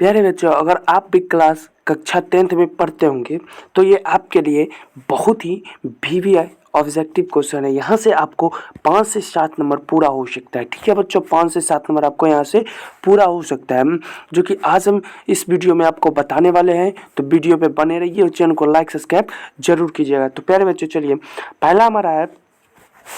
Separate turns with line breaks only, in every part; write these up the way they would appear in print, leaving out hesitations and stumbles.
प्यारे बच्चों, अगर आप भी क्लास कक्षा 10th में पढ़ते होंगे तो ये आपके लिए बहुत ही वीवीआई ऑब्जेक्टिव क्वेश्चन है। यहाँ से आपको 5 से 7 नंबर पूरा हो सकता है। ठीक है बच्चों, 5 से 7 नंबर आपको यहाँ से पूरा हो सकता है, जो कि आज हम इस वीडियो में आपको बताने वाले हैं। तो वीडियो पे बने रहिए और चैनल को लाइक सब्सक्राइब जरूर कीजिएगा। तो प्यारे बच्चों, चलिए पहला हमारा है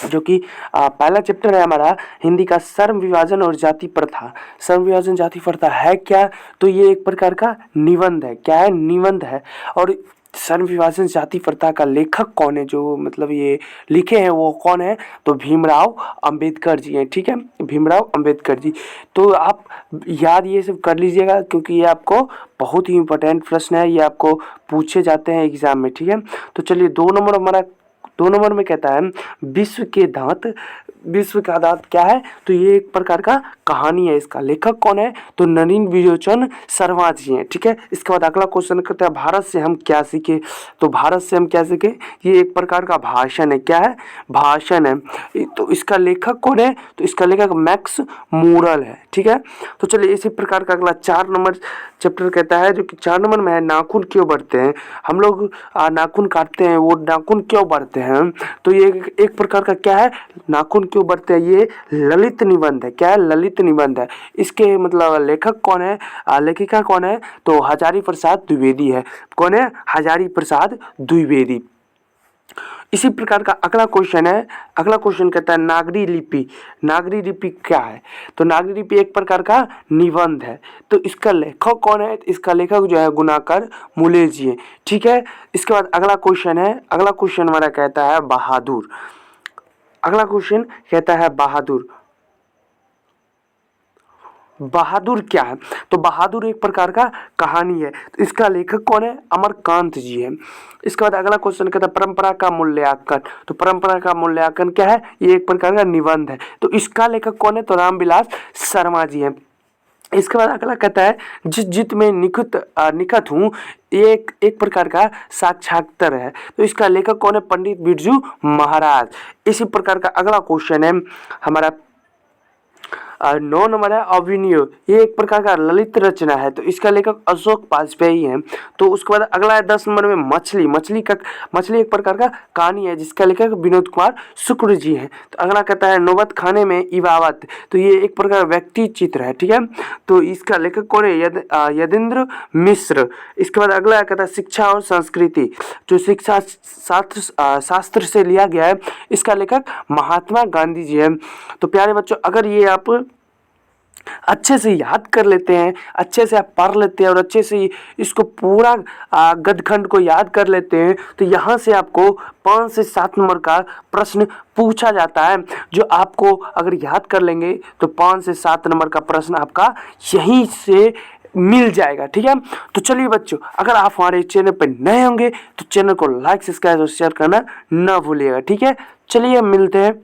जो कि पहला चैप्टर है हमारा हिंदी का श्रम विभाजन और जाति प्रथा। श्रम विभाजन जाति प्रथा है क्या? तो ये एक प्रकार का निबंध है। क्या है? निबंध है। और श्रम विभाजन जाति प्रथा का लेखक कौन है, जो मतलब ये लिखे हैं वो कौन है? तो भीमराव अंबेडकर जी हैं। ठीक है, भीमराव अंबेडकर जी। तो आप याद ये सब कर लीजिएगा, क्योंकि ये आपको बहुत ही इंपॉर्टेंट प्रश्न है, ये आपको पूछे जाते हैं एग्जाम में। ठीक है, तो चलिए 2 नंबर हमारा 2 नंबर में कहता है विश्व के दांत। विश्व का दांत क्या है? तो ये एक प्रकार का कहानी है। इसका लेखक कौन है? तो नलिन विरोचन शर्मा जी हैं। ठीक है, इसके बाद अगला क्वेश्चन कहता है भारत से हम क्या सीखे। तो भारत से हम क्या सीखे, ये एक प्रकार का भाषण है। क्या है? भाषण है। तो इसका लेखक कौन है? तो इसका लेखक मैक्स मूरल है। ठीक है, तो चलिए इसी प्रकार का अगला 4 नंबर चैप्टर कहता है, जो कि 4 नंबर में है नाखून क्यों बढ़ते हैं। हम लोग नाखून काटते हैं, वो नाखून क्यों बढ़ते हैं? तो ये एक प्रकार का क्या है? नाखून क्यों बढ़ते हैं, ये ललित निबंध है। क्या है? ललित निबंध है। इसके मतलब लेखक कौन है, लेखिका कौन है? तो हजारी प्रसाद द्विवेदी है। कौन है? हजारी प्रसाद द्विवेदी। इसी प्रकार का अगला क्वेश्चन है। अगला क्वेश्चन कहता है नागरी लिपि। नागरी लिपि क्या है? तो नागरी लिपि एक प्रकार का निबंध है। तो इसका लेखक कौन है? इसका लेखक जो है गुणाकर मूले जी है। ठीक है, इसके बाद अगला क्वेश्चन है। अगला क्वेश्चन हमारा कहता है बहादुर। अगला क्वेश्चन कहता है बहादुर। बहादुर क्या है? तो बहादुर एक प्रकार का कहानी है। तो इसका लेखक कौन है? अमरकांत जी है। इसके बाद अगला क्वेश्चन कहता है परंपरा का मूल्यांकन। तो परंपरा का मूल्यांकन क्या है? ये एक प्रकार का निबंध है। तो इसका लेखक कौन है? तो रामविलास शर्मा जी हैं। इसके बाद अगला कहता है जिस जित में निखत हूँ, ये एक प्रकार का साक्षात्कार है। तो इसका लेखक कौन है? पंडित बिरजू महाराज। इसी प्रकार का अगला क्वेश्चन है हमारा 9 नंबर है अभिनय। ये एक प्रकार का ललित रचना है। तो इसका लेखक अशोक वाजपेयी है। तो उसके बाद अगला है 10 नंबर में मछली। मछली एक प्रकार का कहानी है, जिसका लेखक विनोद कुमार शुक्ल जी हैं। तो अगला कहता है नौबत खाने में इबावत। तो ये एक प्रकार का व्यक्ति चित्र है। ठीक है, तो इसका लेखक कौन है? यदेंद्र मिश्र। इसके बाद अगला कहता है शिक्षा और संस्कृति, जो शिक्षा शास्त्र से लिया गया है। इसका लेखक महात्मा गांधी जी हैं। तो प्यारे बच्चों, अगर ये आप अच्छे से याद कर लेते हैं, अच्छे से आप पढ़ लेते हैं और अच्छे से इसको पूरा गदखंड को याद कर लेते हैं, तो यहाँ से आपको 5 से 7 नंबर का प्रश्न पूछा जाता है, जो आपको अगर याद कर लेंगे तो 5 से 7 नंबर का प्रश्न आपका यहीं से मिल जाएगा। ठीक है, तो चलिए बच्चों, अगर आप हमारे चैनल पर नए होंगे तो चैनल को लाइक सब्सक्राइब और शेयर करना ना भूलिएगा। ठीक है, चलिए मिलते हैं।